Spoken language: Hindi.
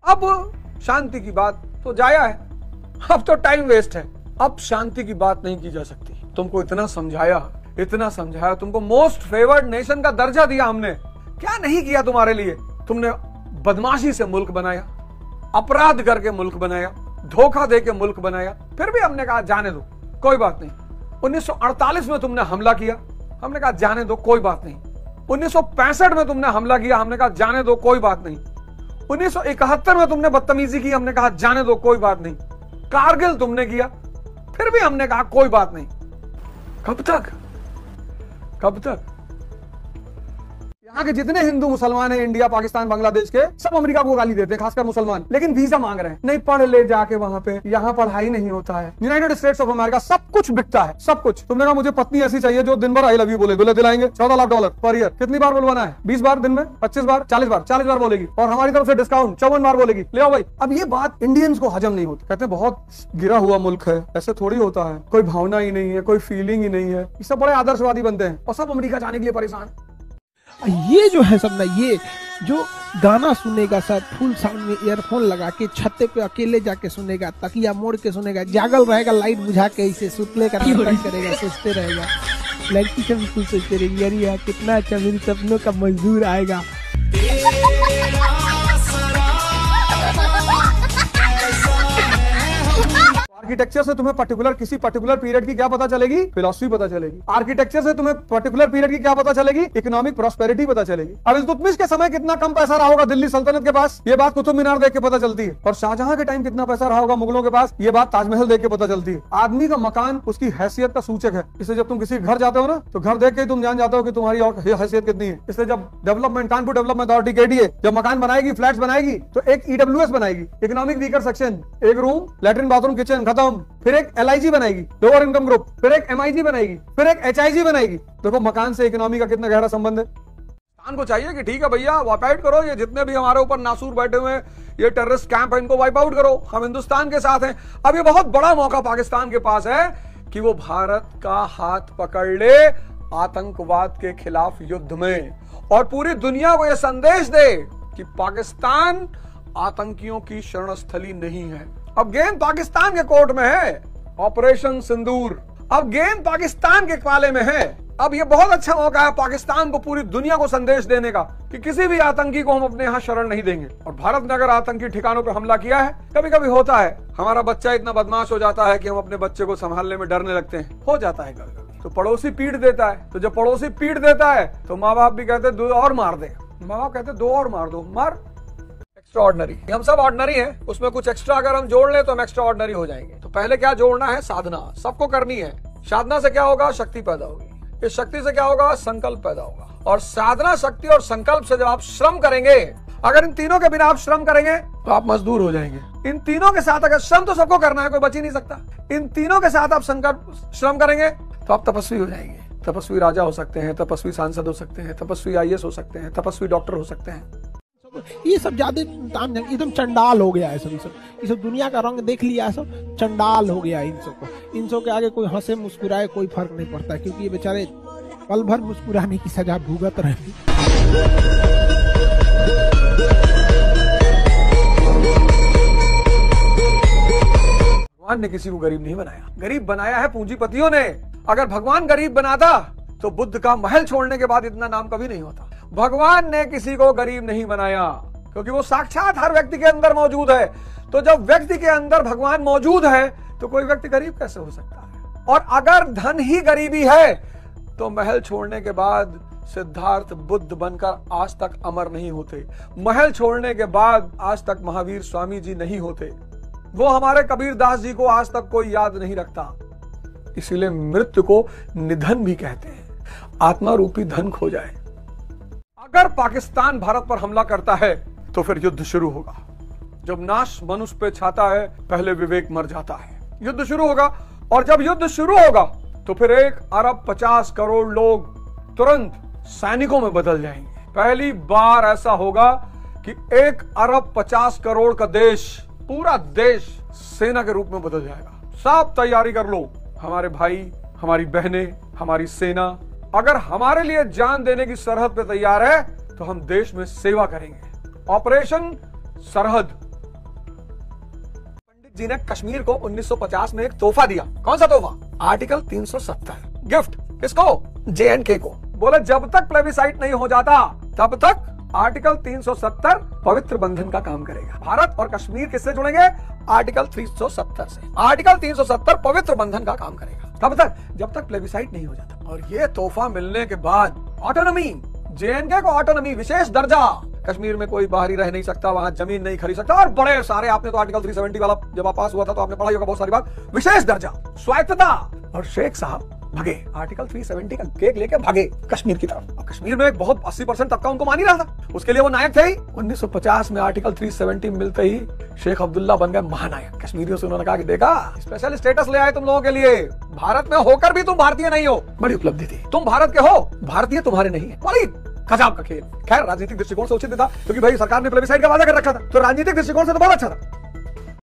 अब शांति की बात तो जाया है, अब तो टाइम वेस्ट है, अब शांति की बात नहीं की जा सकती। तुमको इतना समझाया, तुमको मोस्ट फेवर्ड नेशन का दर्जा दिया हमने, क्या नहीं किया तुम्हारे लिए। तुमने बदमाशी से मुल्क बनाया, अपराध करके मुल्क बनाया, धोखा देके मुल्क बनाया, फिर भी हमने कहा जाने दो कोई बात नहीं। 1948 में तुमने हमला किया, हमने कहा जाने दो कोई बात नहीं। 1965 में तुमने हमला किया, हमने कहा जाने दो कोई बात नहीं। 1971 में तुमने बदतमीजी की, हमने कहा जाने दो कोई बात नहीं। कारगिल तुमने किया, फिर भी हमने कहा कोई बात नहीं। कब तक, कब तक? यहाँ के जितने हिंदू मुसलमान हैं इंडिया, पाकिस्तान, बांग्लादेश के, सब अमेरिका को गाली देते हैं, खासकर मुसलमान, लेकिन वीजा मांग रहे हैं। नहीं पढ़ ले जाके वहां पे, यहाँ पढ़ाई नहीं होता है। यूनाइटेड स्टेट्स ऑफ अमेरिका सब कुछ बिकता है, सब कुछ। तुमने कहा मुझे पत्नी ऐसी चाहिए जो दिन भर आई लव यू बोले, दूल्हे दिलाएंगे। $14 लाख पर ईयर। कितनी बार बुलवाना है? 20 बार दिन में, 25 बार, 40 बार, 40 बार बोलेगी, और हमारी तरफ से डिस्काउंट 54 बार बोलेगी, ले आओ भाई। अब ये बात इंडियंस को हजम नहीं होती, कहते हैं बहुत गिरा हुआ मुल्क है, ऐसे थोड़ी होता है, कोई भावना ही नहीं है, कोई फीलिंग ही नहीं है। ये सब बड़े आदर्शवादी बनते हैं और सब अमेरिका जाने के लिए परेशान। ये जो है सब ना, ये जो गाना सुनेगा सब फुल साउंड में ईयरफोन लगा के छत्ते पे अकेले जाके सुनेगा, तकिया मोड़ के सुनेगा, जागल रहेगा, लाइट बुझा के इसे सुतले का नाटक करेगा, सोचते रहेगा। लड़की सब बिल्कुल सोचते रहेगी यार यार कितना अच्छा मेरे सपनों का मजदूर आएगा। आर्किटेक्चर से तुम्हें पर्टिकुलर किसी पर्टिकुलर पीरियड की क्या पता चलेगी? फिलॉसफी पता चलेगी। आर्किटेक्चर से तुम्हें पर्टिकुलर पीरियड की क्या पता चलेगी? इकोनॉमिक प्रॉस्पेरिटी पता चलेगी। अब इल्तुतमिश के समय कितना कम पैसा रहा होगा दिल्ली सल्तनत के पास, ये बात कुतुब मीनार देख के पता चलती है। और शाहजहां के टाइम कितना पैसा रहा होगा मुगलों के पास, ये बात ताजमहल देख के पता चलती है। आदमी का मकान उसकी हैसियत का सूचक है। इसलिए जब तुम किसी घर जाते हो ना, तो घर देख के तुम जान जाते हो कि तुम्हारी और हैसियत कितनी है। इसलिए जब development, Kanpur development authority KDA जब मकान बनाएगी, फ्लैट्स बनाएगी, तो एक EWS बनाएगी, इकोनॉमिक वीकर सेक्शन, एक रूम, लैट्रिन, बाथरूम, किचन खत्म। फिर एक LIG बनाएगी, लोअर इनकम ग्रुप, फिर एक MIG बनाएगी, फिर एक HIG बनाएगी। देखो मकान से इकोनॉमी का कितना गहरा संबंध है। पाकिस्तान को चाहिए कि ठीक है भैया वाइप आउट करो, ये जितने भी हमारे ऊपर नासूर बैठे हुए हैं, ये टेररिस्ट कैंप है, इनको वाइप आउट करो, हम हिंदुस्तान के साथ हैं। अब ये बहुत बड़ा मौका पाकिस्तान के पास है कि वो भारत का हाथ पकड़ ले आतंकवाद के खिलाफ युद्ध में, और पूरी दुनिया को यह संदेश दे कि पाकिस्तान आतंकियों की शरण स्थली नहीं है। अब गेंद पाकिस्तान के कोर्ट में है, ऑपरेशन सिंदूर, अब गेंद पाकिस्तान के पाले में है। अब ये बहुत अच्छा मौका है पाकिस्तान को पूरी दुनिया को संदेश देने का कि किसी भी आतंकी को हम अपने यहाँ शरण नहीं देंगे। और भारत ने अगर आतंकी ठिकानों पर हमला किया है, कभी कभी होता है हमारा बच्चा इतना बदमाश हो जाता है कि हम अपने बच्चे को संभालने में डरने लगते हैं, हो जाता है कभी कभी, तो पड़ोसी पीट देता है। तो जब पड़ोसी पीट देता है तो माँ बाप भी कहते दो और मार दे, माँ बाप कहते दो और मार दो, मार। एक्स्ट्राऑर्डिनरी, हम सब ऑर्डिनरी हैं, उसमें कुछ एक्स्ट्रा अगर हम जोड़ लें तो हम एक्स्ट्रा ऑर्डिनरी हो जाएंगे। तो पहले क्या जोड़ना है? साधना, सबको करनी है। साधना से क्या होगा? शक्ति पैदा होगी। इस शक्ति से क्या होगा? संकल्प पैदा होगा। और साधना, शक्ति और संकल्प से जब आप श्रम करेंगे, अगर इन तीनों के बिना आप श्रम करेंगे तो आप मजदूर हो जाएंगे। इन तीनों के साथ अगर श्रम तो सबको करना है, कोई बच ही नहीं सकता, इन तीनों के साथ आप संकल्प श्रम करेंगे तो आप तपस्वी हो जाएंगे। तपस्वी राजा हो सकते हैं, तपस्वी सांसद हो सकते हैं, तपस्वी IAS हो सकते हैं, तपस्वी डॉक्टर हो सकते हैं। ये सब ज्यादा एकदम चंडाल हो गया है सब। ये सब दुनिया का रंग देख लिया है, सब चंडाल हो गया है इन सबको। इन सब के आगे कोई हंसे मुस्कुराए कोई फर्क नहीं पड़ता, क्योंकि ये बेचारे पल भर मुस्कुराने की सजा भुगत रहे हैं। भगवान ने किसी को गरीब नहीं बनाया, गरीब बनाया है पूंजीपतियों ने। अगर भगवान गरीब बनाता तो बुद्ध का महल छोड़ने के बाद इतना नाम कभी नहीं होता। भगवान ने किसी को गरीब नहीं बनाया, क्योंकि वो साक्षात हर व्यक्ति के अंदर मौजूद है। तो जब व्यक्ति के अंदर भगवान मौजूद है तो कोई व्यक्ति गरीब कैसे हो सकता है? और अगर धन ही गरीबी है तो महल छोड़ने के बाद सिद्धार्थ बुद्ध बनकर आज तक अमर नहीं होते। महल छोड़ने के बाद आज तक महावीर स्वामी जी नहीं होते। वो हमारे कबीर दास जी को आज तक कोई याद नहीं रखता। इसीलिए मृत्यु को निधन भी कहते हैं। आत्मा रूपी धन खो जाए। अगर पाकिस्तान भारत पर हमला करता है तो फिर युद्ध शुरू होगा। जब नाश मनुष्य पे छाता है, पहले विवेक मर जाता है। युद्ध शुरू होगा, और जब युद्ध शुरू होगा तो फिर 1 अरब 50 करोड़ लोग तुरंत सैनिकों में बदल जाएंगे। पहली बार ऐसा होगा कि 1 अरब 50 करोड़ का देश, पूरा देश सेना के रूप में बदल जाएगा। सब तैयारी कर लो, हमारे भाई, हमारी बहनें, हमारी सेना अगर हमारे लिए जान देने की सरहद पे तैयार है तो हम देश में सेवा करेंगे। ऑपरेशन सरहद, जी ने कश्मीर को 1950 में एक तोहफा दिया। कौन सा तोहफा? Article 370 gift. किसको? JNK को। बोले जब तक प्लेबिसाइट नहीं हो जाता तब तक आर्टिकल 370 पवित्र बंधन का काम करेगा। भारत और कश्मीर किससे जुड़ेंगे? आर्टिकल 370 से। आर्टिकल 370 पवित्र बंधन का काम करेगा। कब तक? जब तक प्लेबिसाइट नहीं हो जाता। और ये तोहफा मिलने के बाद ऑटोनॉमी, JNK को ऑटोनॉमी, विशेष दर्जा, कश्मीर में कोई बाहरी रह नहीं सकता, वहां जमीन नहीं खरीद सकता, और बड़े सारे, आपने तो आर्टिकल 370 वाला जब आप पास हुआ था तो आपने पढ़ाई होगा बहुत सारी बात, विशेष दर्जा, स्वायत्तता। और शेख साहब भागे, आर्टिकल 370 का केक लेके भागे कश्मीर की तरफ। और कश्मीर में एक बहुत 80% तबका उनको मान ही रहा था, उसके लिए वो नायक थे ही। 1950 में आर्टिकल 370 मिलते ही शेख अब्दुल्ला बन गए महानायक। कश्मीरियों से उन्होंने कहा कि देखा, स्पेशल स्टेटस ले आए तुम लोगों के लिए, भारत में होकर भी तुम भारतीय नहीं हो। बड़ी उपलब्धि थी। तुम भारत के हो, भारतीय तुम्हारे नहीं है। बड़ी गजब का खेल। खैर राजनीतिक दृष्टिकोण से उचित था, क्योंकि भाई सरकार ने प्लेबिसाइट का वादा कर रखा था, तो राजनीतिक दृष्टिकोण से तो बहुत अच्छा था।